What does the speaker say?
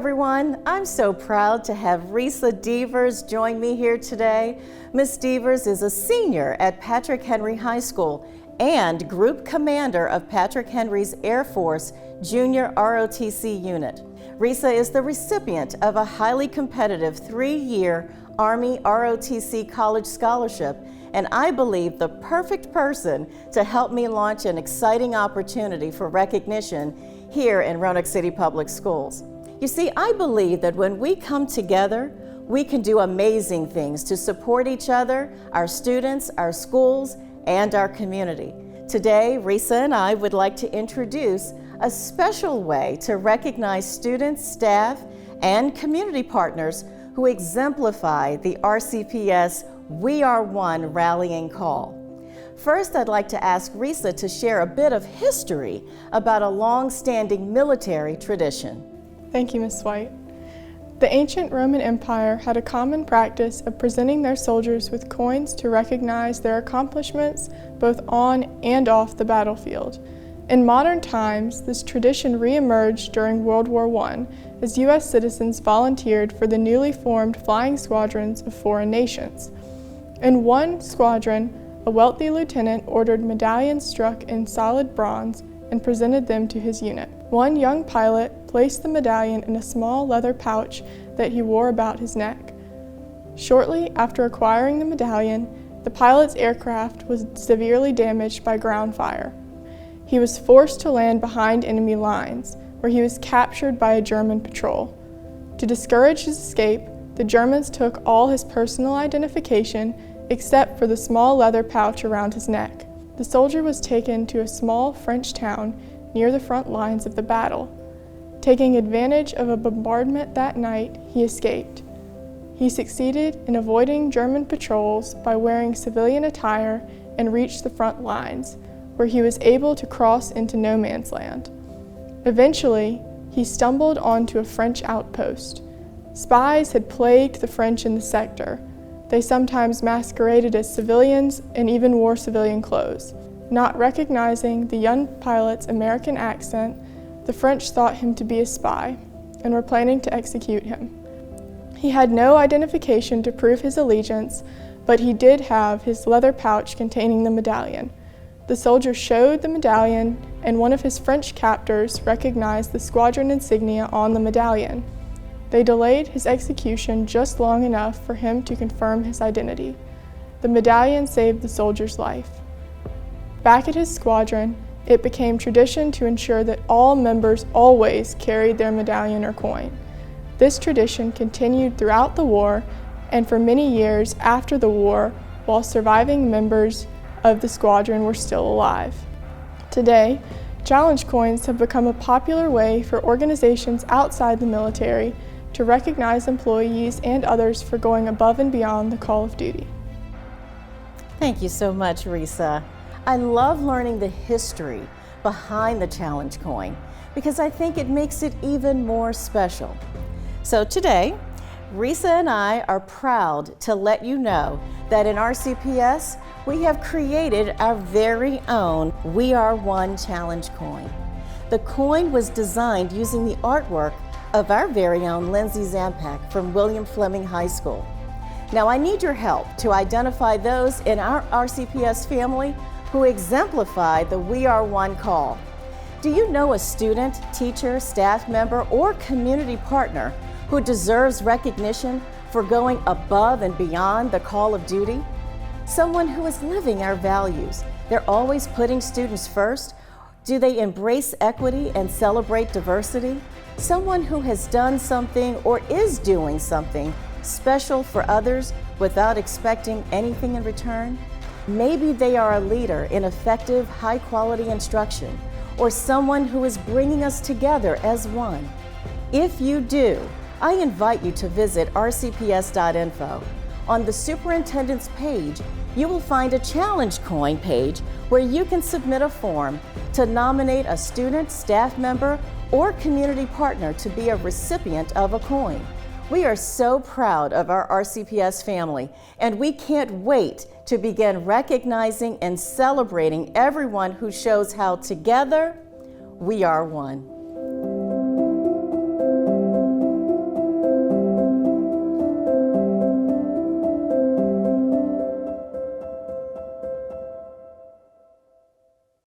everyone. I'm so proud to have Risa Devers join me here today. Miss Devers is a senior at Patrick Henry High School and Group Commander of Patrick Henry's Air Force Junior ROTC Unit. Risa is the recipient of a highly competitive 3-year Army ROTC College Scholarship, and I believe the perfect person to help me launch an exciting opportunity for recognition here in Roanoke City Public Schools. You see, I believe that when we come together, we can do amazing things to support each other, our students, our schools, and our community. Today, Risa and I would like to introduce a special way to recognize students, staff, and community partners who exemplify the RCPS We Are One rallying call. First, I'd like to ask Risa to share a bit of history about a long-standing military tradition. Thank you, Ms. White. The ancient Roman Empire had a common practice of presenting their soldiers with coins to recognize their accomplishments both on and off the battlefield. In modern times, this tradition re-emerged during World War I as U.S. citizens volunteered for the newly formed flying squadrons of foreign nations. In one squadron, a wealthy lieutenant ordered medallions struck in solid bronze and presented them to his unit. One young pilot placed the medallion in a small leather pouch that he wore about his neck. Shortly after acquiring the medallion, the pilot's aircraft was severely damaged by ground fire. He was forced to land behind enemy lines, where he was captured by a German patrol. To discourage his escape, the Germans took all his personal identification except for the small leather pouch around his neck. The soldier was taken to a small French town near the front lines of the battle. Taking advantage of a bombardment that night, he escaped. He succeeded in avoiding German patrols by wearing civilian attire and reached the front lines, where he was able to cross into no man's land. Eventually, he stumbled onto a French outpost. Spies had plagued the French in the sector. They sometimes masqueraded as civilians and even wore civilian clothes. Not recognizing the young pilot's American accent, the French thought him to be a spy and were planning to execute him. He had no identification to prove his allegiance, but he did have his leather pouch containing the medallion. The soldier showed the medallion, and one of his French captors recognized the squadron insignia on the medallion. They delayed his execution just long enough for him to confirm his identity. The medallion saved the soldier's life. Back at his squadron, it became tradition to ensure that all members always carried their medallion or coin. This tradition continued throughout the war and for many years after the war, while surviving members of the squadron were still alive. Today, challenge coins have become a popular way for organizations outside the military to recognize employees and others for going above and beyond the call of duty. Thank you so much, Risa. I love learning the history behind the challenge coin because I think it makes it even more special. So today, Risa and I are proud to let you know that in RCPS, we have created our very own We Are One challenge coin. The coin was designed using the artwork of our very own Lindsay Zampak from William Fleming High School. Now I need your help to identify those in our RCPS family who exemplify the We Are One call. Do you know a student, teacher, staff member, or community partner who deserves recognition for going above and beyond the call of duty? Someone who is living our values. They're always putting students first. Do they embrace equity and celebrate diversity? Someone who has done something or is doing something special for others without expecting anything in return? Maybe they are a leader in effective, high-quality instruction, or someone who is bringing us together as one. If you do, I invite you to visit rcps.info. On the Superintendent's page, you will find a challenge coin page where you can submit a form to nominate a student, staff member, or community partner to be a recipient of a coin. We are so proud of our RCPS family, and we can't wait to begin recognizing and celebrating everyone who shows how together we are one.